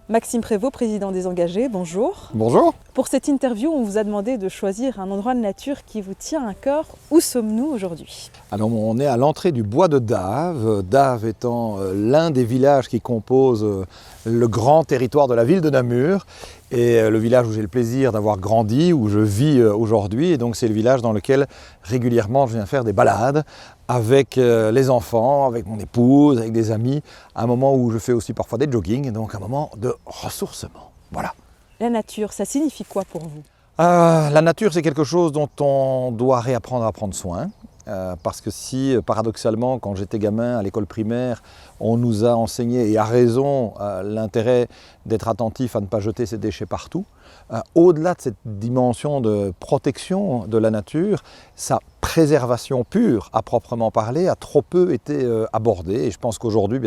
Maxime Prévost, président des Engagés, bonjour. Bonjour. Pour cette interview, on vous a demandé de choisir un endroit de nature qui vous tient à cœur. Où sommes-nous aujourd'hui? Alors on est à l'entrée du bois de Dave, Dave étant l'un des villages qui composent le grand territoire de la ville de Namur et le village où j'ai le plaisir d'avoir grandi, où je vis aujourd'hui. Et donc c'est le village dans lequel régulièrement je viens faire des balades avec les enfants, avec mon épouse, avec des amis, à un moment où je fais aussi parfois des joggings, donc un moment de ressourcement. Voilà. La nature, ça signifie quoi pour vous? La nature, c'est quelque chose dont on doit réapprendre à prendre soin. Parce que si, paradoxalement, quand j'étais gamin à l'école primaire, on nous a enseigné, et à raison, l'intérêt d'être attentif à ne pas jeter ses déchets partout, au-delà de cette dimension de protection de la nature, sa préservation pure, à proprement parler, a trop peu été abordée. Et je pense qu'aujourd'hui,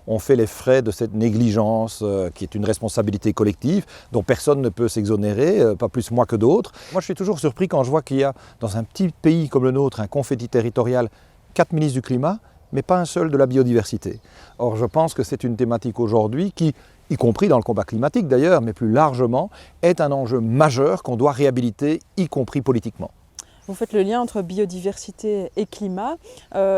on fait les frais de cette négligence qui est une responsabilité collective, dont personne ne peut s'exonérer, pas plus moi que d'autres. Moi, je suis toujours surpris quand je vois qu'il y a, dans un petit pays comme le nôtre, un confetti territorial, 4 ministres du climat, mais pas un seul de la biodiversité. Or, je pense que c'est une thématique aujourd'hui qui, y compris dans le combat climatique d'ailleurs, mais plus largement, est un enjeu majeur qu'on doit réhabiliter, y compris politiquement. Vous faites le lien entre biodiversité et climat.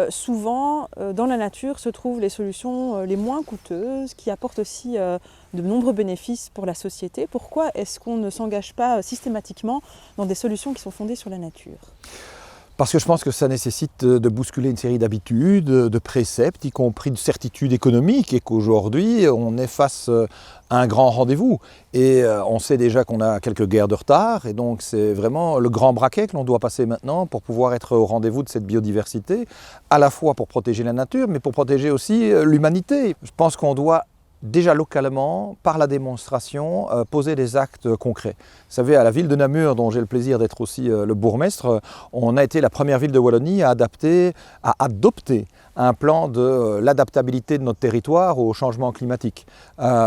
Souvent, dans la nature se trouvent les solutions les moins coûteuses, qui apportent aussi de nombreux bénéfices pour la société. Pourquoi est-ce qu'on ne s'engage pas systématiquement dans des solutions qui sont fondées sur la nature ? Parce que je pense que ça nécessite de bousculer une série d'habitudes, de préceptes, y compris de certitudes économiques, et qu'aujourd'hui on est face à un grand rendez-vous. Et on sait déjà qu'on a quelques guerres de retard, et donc c'est vraiment le grand braquet que l'on doit passer maintenant pour pouvoir être au rendez-vous de cette biodiversité, à la fois pour protéger la nature, mais pour protéger aussi l'humanité. Je pense qu'on doit déjà localement, par la démonstration, poser des actes concrets. Vous savez, à la ville de Namur, dont j'ai le plaisir d'être aussi le bourgmestre, on a été la première ville de Wallonie à adopter un plan de l'adaptabilité de notre territoire au changement climatique.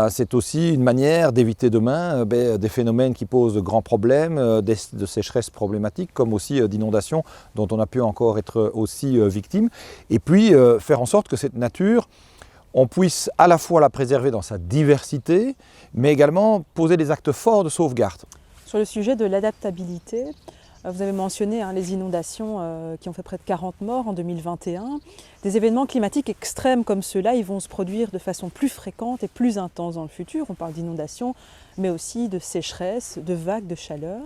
C'est aussi une manière d'éviter demain des phénomènes qui posent de grands problèmes, de sécheresse problématiques, comme aussi d'inondations dont on a pu encore être aussi victime. Et puis faire en sorte que cette nature, on puisse à la fois la préserver dans sa diversité, mais également poser des actes forts de sauvegarde. Sur le sujet de l'adaptabilité, vous avez mentionné les inondations qui ont fait près de 40 morts en 2021. Des événements climatiques extrêmes comme ceux-là, ils vont se produire de façon plus fréquente et plus intense dans le futur. On parle d'inondations, mais aussi de sécheresse, de vagues de chaleur.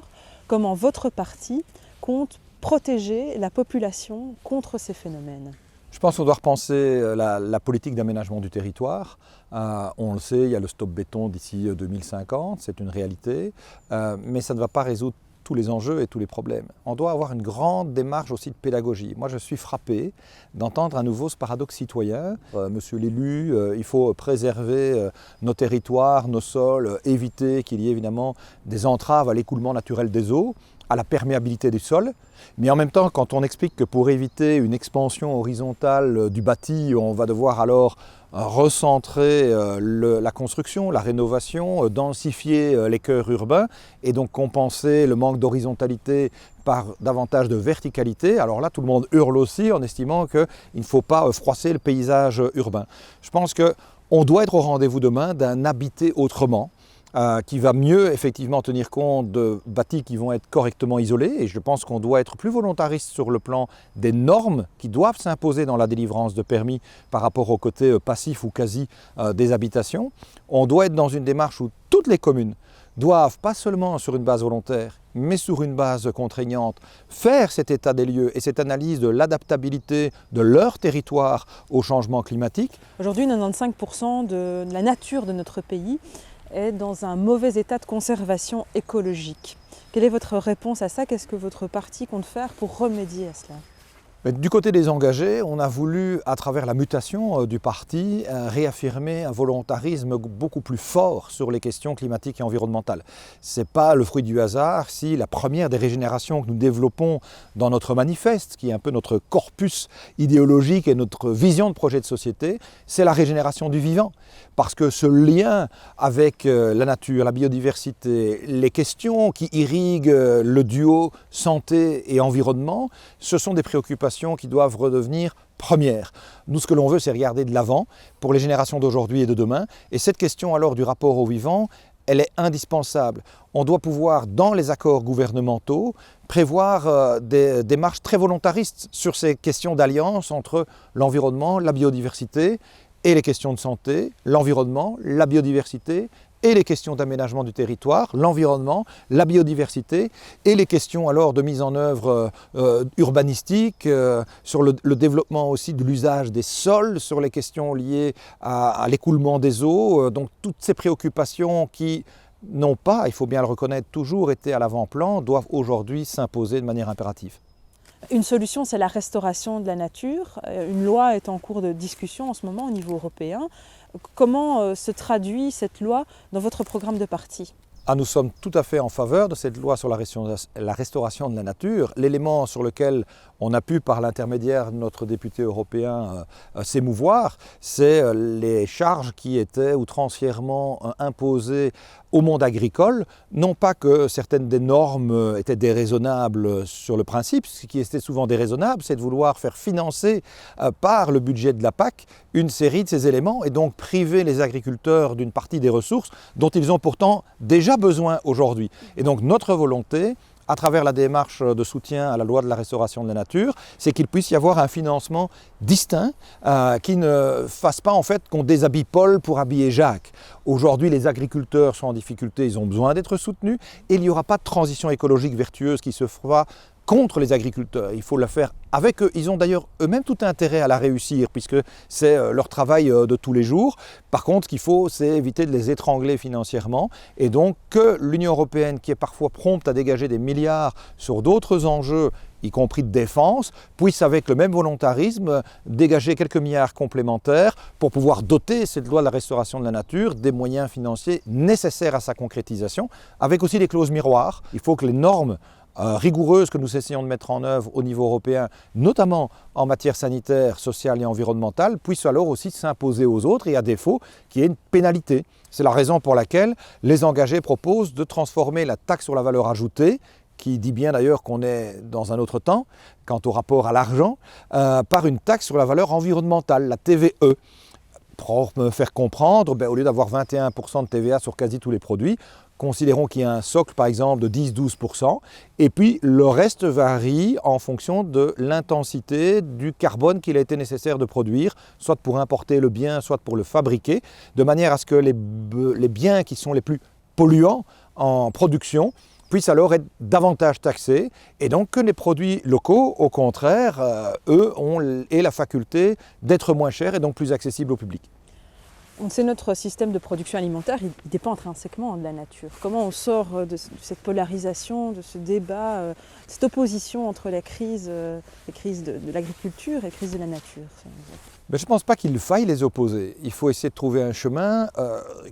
Comment votre parti compte protéger la population contre ces phénomènes ? Je pense qu'on doit repenser la politique d'aménagement du territoire. On le sait, il y a le stop béton d'ici 2050, c'est une réalité, mais ça ne va pas résoudre tous les enjeux et tous les problèmes. On doit avoir une grande démarche aussi de pédagogie. Moi, je suis frappé d'entendre à nouveau ce paradoxe citoyen. Monsieur l'élu, il faut préserver nos territoires, nos sols, éviter qu'il y ait évidemment des entraves à l'écoulement naturel des eaux, à la perméabilité du sol, mais en même temps, quand on explique que pour éviter une expansion horizontale du bâti, on va devoir alors recentrer la construction, la rénovation, densifier les cœurs urbains et donc compenser le manque d'horizontalité par davantage de verticalité, alors là tout le monde hurle aussi en estimant qu'il ne faut pas froisser le paysage urbain. Je pense qu'on doit être au rendez-vous demain d'un habiter autrement, qui va mieux effectivement tenir compte de bâtis qui vont être correctement isolés, et je pense qu'on doit être plus volontariste sur le plan des normes qui doivent s'imposer dans la délivrance de permis par rapport au côté passif ou quasi des habitations. On doit être dans une démarche où toutes les communes doivent, pas seulement sur une base volontaire, mais sur une base contraignante, faire cet état des lieux et cette analyse de l'adaptabilité de leur territoire au changement climatique. Aujourd'hui, 95% de la nature de notre pays est dans un mauvais état de conservation écologique. Quelle est votre réponse à ça? Qu'est-ce que votre parti compte faire pour remédier à cela? Du côté des engagés, on a voulu, à travers la mutation du parti, réaffirmer un volontarisme beaucoup plus fort sur les questions climatiques et environnementales. Ce n'est pas le fruit du hasard si la première des régénérations que nous développons dans notre manifeste, qui est un peu notre corpus idéologique et notre vision de projet de société, c'est la régénération du vivant. Parce que ce lien avec la nature, la biodiversité, les questions qui irriguent le duo santé et environnement, ce sont des préoccupations préoccupations qui doivent redevenir premières. Nous, ce que l'on veut, c'est regarder de l'avant pour les générations d'aujourd'hui et de demain. Et cette question alors du rapport au vivant, elle est indispensable. On doit pouvoir, dans les accords gouvernementaux, prévoir des démarches très volontaristes sur ces questions d'alliance entre l'environnement, la biodiversité et les questions de santé, l'environnement, la biodiversité et les questions d'aménagement du territoire, l'environnement, la biodiversité et les questions alors de mise en œuvre urbanistique, sur le développement aussi de l'usage des sols, sur les questions liées à l'écoulement des eaux. Donc toutes ces préoccupations qui n'ont pas, il faut bien le reconnaître, toujours été à l'avant-plan, doivent aujourd'hui s'imposer de manière impérative. Une solution, c'est la restauration de la nature. Une loi est en cours de discussion en ce moment au niveau européen. Comment se traduit cette loi dans votre programme de parti ? Nous sommes tout à fait en faveur de cette loi sur la restauration de la nature. L'élément sur lequel on a pu, par l'intermédiaire de notre député européen, s'émouvoir, c'est les charges qui étaient outrancièrement imposées au monde agricole. Non pas que certaines des normes étaient déraisonnables sur le principe, ce qui était souvent déraisonnable, c'est de vouloir faire financer par le budget de la PAC une série de ces éléments et donc priver les agriculteurs d'une partie des ressources dont ils ont pourtant déjà besoin aujourd'hui. Et donc notre volonté, à travers la démarche de soutien à la loi de la restauration de la nature, c'est qu'il puisse y avoir un financement distinct qui ne fasse pas en fait qu'on déshabille Paul pour habiller Jacques. Aujourd'hui, les agriculteurs sont en difficulté, ils ont besoin d'être soutenus et il n'y aura pas de transition écologique vertueuse qui se fera contre les agriculteurs. Il faut la faire avec eux. Ils ont d'ailleurs eux-mêmes tout intérêt à la réussir puisque c'est leur travail de tous les jours. Par contre, ce qu'il faut, c'est éviter de les étrangler financièrement et donc que l'Union européenne, qui est parfois prompte à dégager des milliards sur d'autres enjeux, y compris de défense, puisse avec le même volontarisme dégager quelques milliards complémentaires pour pouvoir doter cette loi de la restauration de la nature des moyens financiers nécessaires à sa concrétisation, avec aussi des clauses miroirs. Il faut que les normes rigoureuses que nous essayons de mettre en œuvre au niveau européen, notamment en matière sanitaire, sociale et environnementale, puissent alors aussi s'imposer aux autres et à défaut qu'il y ait une pénalité. C'est la raison pour laquelle les engagés proposent de transformer la taxe sur la valeur ajoutée, qui dit bien d'ailleurs qu'on est dans un autre temps, quant au rapport à l'argent, par une taxe sur la valeur environnementale, la TVE. Pour me faire comprendre, au lieu d'avoir 21% de TVA sur quasi tous les produits, considérons qu'il y a un socle par exemple de 10-12% et puis le reste varie en fonction de l'intensité du carbone qu'il a été nécessaire de produire, soit pour importer le bien, soit pour le fabriquer, de manière à ce que les biens qui sont les plus polluants en production puissent alors être davantage taxés et donc que les produits locaux, au contraire, eux, aient la faculté d'être moins chers et donc plus accessibles au public. On sait notre système de production alimentaire, il dépend intrinsèquement de la nature. Comment on sort de cette polarisation, de ce débat, de cette opposition entre les crises de l'agriculture et les crises de la nature ? Mais je ne pense pas qu'il faille les opposer. Il faut essayer de trouver un chemin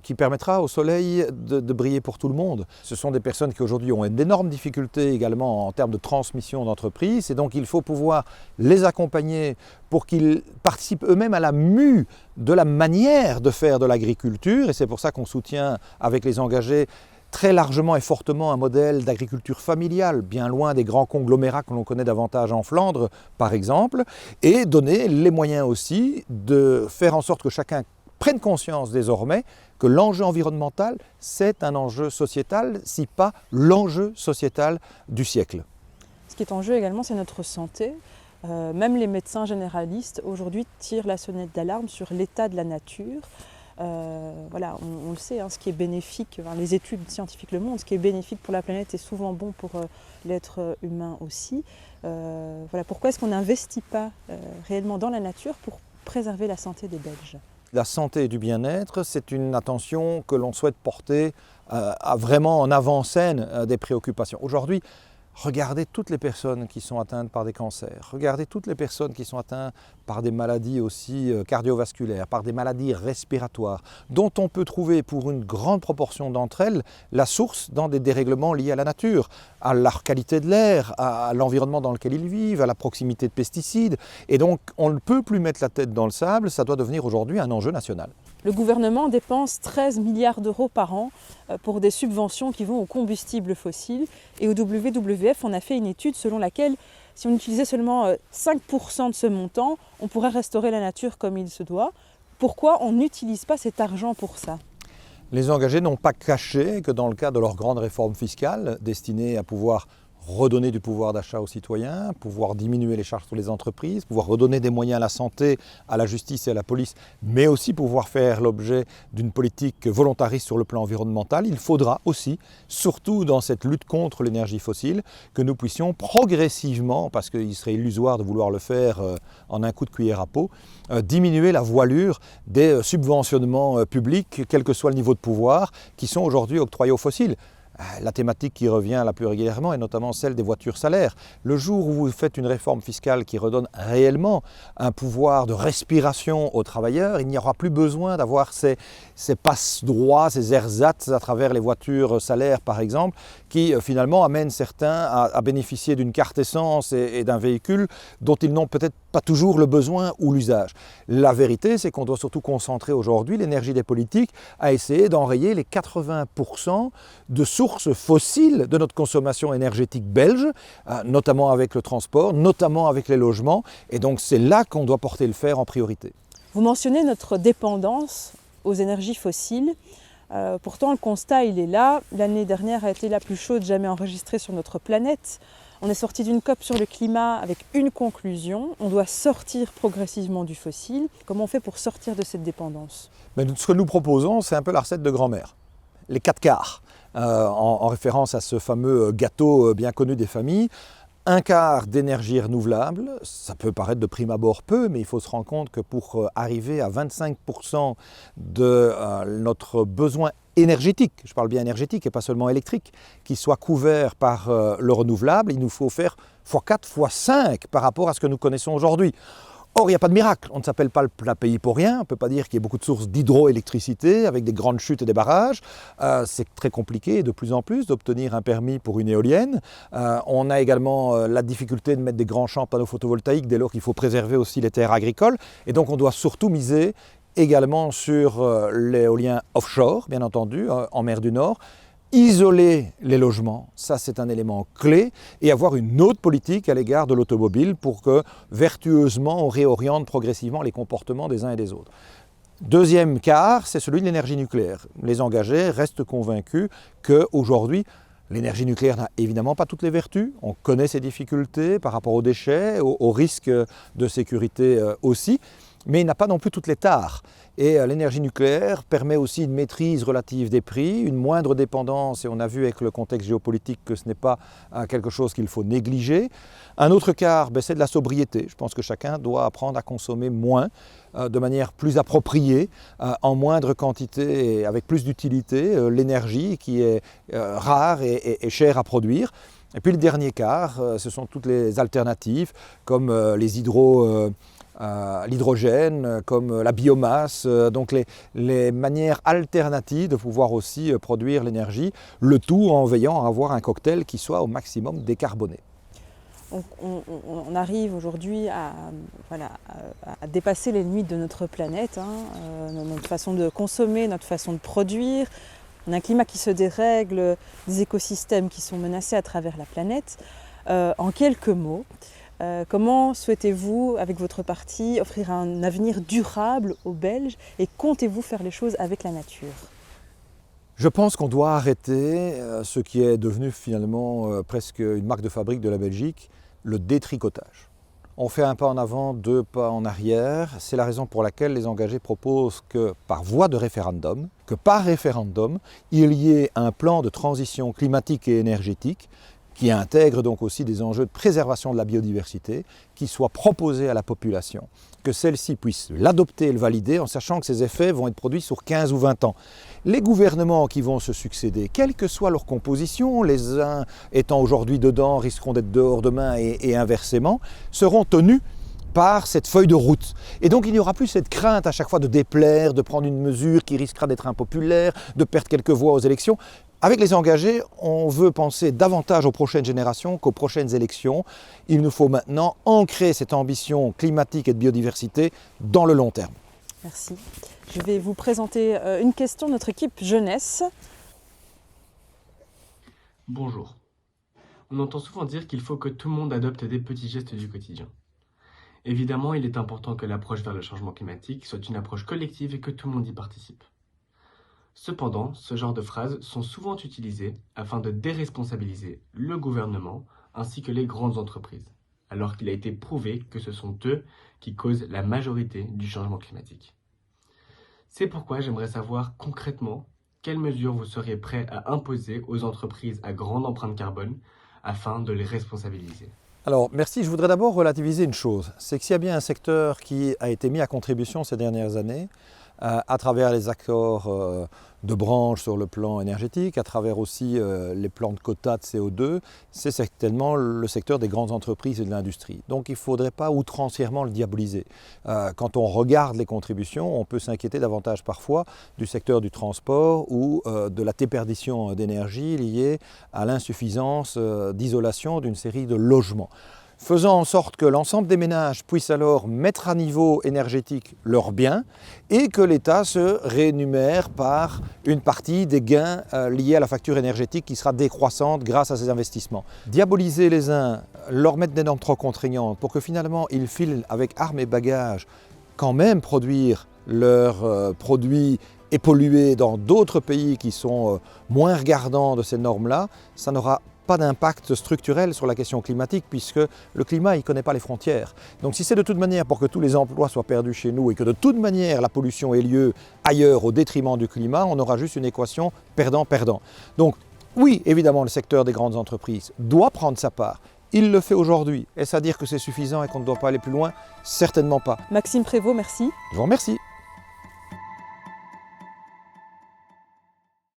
qui permettra au soleil de briller pour tout le monde. Ce sont des personnes qui aujourd'hui ont d'énormes difficultés également en termes de transmission d'entreprise et donc il faut pouvoir les accompagner pour qu'ils participent eux-mêmes à la mue de la manière de faire de l'agriculture et c'est pour ça qu'on soutient avec les engagés très largement et fortement un modèle d'agriculture familiale, bien loin des grands conglomérats que l'on connaît davantage en Flandre, par exemple, et donner les moyens aussi de faire en sorte que chacun prenne conscience désormais que l'enjeu environnemental, c'est un enjeu sociétal, si pas l'enjeu sociétal du siècle. Ce qui est en jeu également, c'est notre santé. Même les médecins généralistes aujourd'hui tirent la sonnette d'alarme sur l'état de la nature. Voilà, on le sait, ce qui est bénéfique, les études scientifiques le montrent, ce qui est bénéfique pour la planète est souvent bon pour l'être humain aussi. Voilà, pourquoi est-ce qu'on n'investit pas réellement dans la nature pour préserver la santé des Belges ? La santé et du bien-être, c'est une attention que l'on souhaite porter à vraiment en avant-scène des préoccupations. Aujourd'hui, regardez toutes les personnes qui sont atteintes par des cancers, regardez toutes les personnes qui sont atteintes par des maladies aussi cardiovasculaires, par des maladies respiratoires, dont on peut trouver pour une grande proportion d'entre elles la source dans des dérèglements liés à la nature, à la qualité de l'air, à l'environnement dans lequel ils vivent, à la proximité de pesticides. Et donc on ne peut plus mettre la tête dans le sable, ça doit devenir aujourd'hui un enjeu national. Le gouvernement dépense 13 milliards d'euros par an pour des subventions qui vont aux combustibles fossiles. Et au WWF, on a fait une étude selon laquelle si on utilisait seulement 5% de ce montant, on pourrait restaurer la nature comme il se doit. Pourquoi on n'utilise pas cet argent pour ça ? Les engagés n'ont pas caché que dans le cadre de leur grande réforme fiscale, destinée à pouvoir redonner du pouvoir d'achat aux citoyens, pouvoir diminuer les charges sur les entreprises, pouvoir redonner des moyens à la santé, à la justice et à la police, mais aussi pouvoir faire l'objet d'une politique volontariste sur le plan environnemental, il faudra aussi, surtout dans cette lutte contre l'énergie fossile, que nous puissions progressivement, parce qu'il serait illusoire de vouloir le faire en un coup de cuillère à peau, diminuer la voilure des subventionnements publics, quel que soit le niveau de pouvoir, qui sont aujourd'hui octroyés aux fossiles. La thématique qui revient la plus régulièrement est notamment celle des voitures salaires. Le jour où vous faites une réforme fiscale qui redonne réellement un pouvoir de respiration aux travailleurs, il n'y aura plus besoin d'avoir ces passe-droits, ces ersatz à travers les voitures salaires par exemple, qui finalement amènent certains à bénéficier d'une carte essence et d'un véhicule dont ils n'ont peut-être pas toujours le besoin ou l'usage. La vérité, c'est qu'on doit surtout concentrer aujourd'hui l'énergie des politiques à essayer d'enrayer les 80% de sources fossiles de notre consommation énergétique belge, notamment avec le transport, notamment avec les logements. Et donc c'est là qu'on doit porter le fer en priorité. Vous mentionnez notre dépendance aux énergies fossiles. Pourtant, le constat, il est là. L'année dernière a été la plus chaude jamais enregistrée sur notre planète. On est sorti d'une COP sur le climat avec une conclusion. On doit sortir progressivement du fossile. Comment on fait pour sortir de cette dépendance ? Mais ce que nous proposons, c'est un peu la recette de grand-mère. Les 4 quarts, en référence à ce fameux gâteau bien connu des familles. 1 quart d'énergie renouvelable, ça peut paraître de prime abord peu, mais il faut se rendre compte que pour arriver à 25% de notre besoin énergétique, je parle bien énergétique et pas seulement électrique, qui soit couvert par le renouvelable, il nous faut faire x4, x5 par rapport à ce que nous connaissons aujourd'hui. Or, il n'y a pas de miracle, on ne s'appelle pas le plat pays pour rien, on ne peut pas dire qu'il y ait beaucoup de sources d'hydroélectricité avec des grandes chutes et des barrages. C'est très compliqué de plus en plus d'obtenir un permis pour une éolienne. On a également la difficulté de mettre des grands champs panneaux photovoltaïques dès lors qu'il faut préserver aussi les terres agricoles. Et donc on doit surtout miser également sur l'éolien offshore, bien entendu, en mer du Nord. Isoler les logements, ça c'est un élément clé, et avoir une autre politique à l'égard de l'automobile pour que vertueusement on réoriente progressivement les comportements des uns et des autres. Deuxième quart, c'est celui de l'énergie nucléaire. Les engagés restent convaincus qu'aujourd'hui, l'énergie nucléaire n'a évidemment pas toutes les vertus, on connaît ses difficultés par rapport aux déchets, aux risques de sécurité aussi, mais il n'a pas non plus toutes les tares. Et l'énergie nucléaire permet aussi une maîtrise relative des prix, une moindre dépendance, et on a vu avec le contexte géopolitique que ce n'est pas quelque chose qu'il faut négliger. Un autre quart, c'est de la sobriété. Je pense que chacun doit apprendre à consommer moins, de manière plus appropriée, en moindre quantité et avec plus d'utilité, l'énergie qui est rare et chère à produire. Et puis le dernier quart, ce sont toutes les alternatives comme l'hydrogène, comme la biomasse, donc les manières alternatives de pouvoir aussi produire l'énergie, le tout en veillant à avoir un cocktail qui soit au maximum décarboné. On arrive aujourd'hui à dépasser les limites de notre planète, notre façon de consommer, notre façon de produire. On a un climat qui se dérègle, des écosystèmes qui sont menacés à travers la planète. En quelques mots, comment souhaitez-vous, avec votre parti, offrir un avenir durable aux Belges et comptez-vous faire les choses avec la nature ? Je pense qu'on doit arrêter ce qui est devenu finalement presque une marque de fabrique de la Belgique, le détricotage. On fait un pas en avant, 2 pas en arrière. C'est la raison pour laquelle les engagés proposent que par voie de référendum, il y ait un plan de transition climatique et énergétique qui intègre donc aussi des enjeux de préservation de la biodiversité, qui soit proposé à la population, que celle-ci puisse l'adopter et le valider en sachant que ces effets vont être produits sur 15 ou 20 ans. Les gouvernements qui vont se succéder, quelle que soit leur composition, les uns étant aujourd'hui dedans, risqueront d'être dehors demain et inversement, seront tenus par cette feuille de route. Et donc il n'y aura plus cette crainte à chaque fois de déplaire, de prendre une mesure qui risquera d'être impopulaire, de perdre quelques voix aux élections. Avec les engagés, on veut penser davantage aux prochaines générations qu'aux prochaines élections. Il nous faut maintenant ancrer cette ambition climatique et de biodiversité dans le long terme. Merci. Je vais vous présenter une question de notre équipe jeunesse. Bonjour. On entend souvent dire qu'il faut que tout le monde adopte des petits gestes du quotidien. Évidemment, il est important que l'approche vers le changement climatique soit une approche collective et que tout le monde y participe. Cependant, ce genre de phrases sont souvent utilisées afin de déresponsabiliser le gouvernement ainsi que les grandes entreprises, alors qu'il a été prouvé que ce sont eux qui causent la majorité du changement climatique. C'est pourquoi j'aimerais savoir concrètement quelles mesures vous seriez prêt à imposer aux entreprises à grande empreinte carbone afin de les responsabiliser. Alors, merci. Je voudrais d'abord relativiser une chose. C'est que s'il y a bien un secteur qui a été mis à contribution ces dernières années, à travers les accords de branche sur le plan énergétique, à travers aussi les plans de quotas de CO2, c'est certainement le secteur des grandes entreprises et de l'industrie. Donc il ne faudrait pas outrancièrement le diaboliser. Quand on regarde les contributions, on peut s'inquiéter davantage parfois du secteur du transport ou de la déperdition d'énergie liée à l'insuffisance d'isolation d'une série de logements. Faisant en sorte que l'ensemble des ménages puissent alors mettre à niveau énergétique leurs biens et que l'État se rémunère par une partie des gains liés à la facture énergétique qui sera décroissante grâce à ces investissements. Diaboliser les uns, leur mettre des normes trop contraignantes pour que finalement ils filent avec armes et bagages quand même produire leurs produits et polluer dans d'autres pays qui sont moins regardants de ces normes-là, ça n'aura pas d'impact structurel sur la question climatique puisque le climat il ne connaît pas les frontières. Donc si c'est de toute manière pour que tous les emplois soient perdus chez nous et que de toute manière la pollution ait lieu ailleurs au détriment du climat, on aura juste une équation perdant-perdant. Donc oui, évidemment le secteur des grandes entreprises doit prendre sa part. Il le fait aujourd'hui. Est-ce à dire que c'est suffisant et qu'on ne doit pas aller plus loin? Certainement pas. Maxime Prévost, merci. Je vous remercie.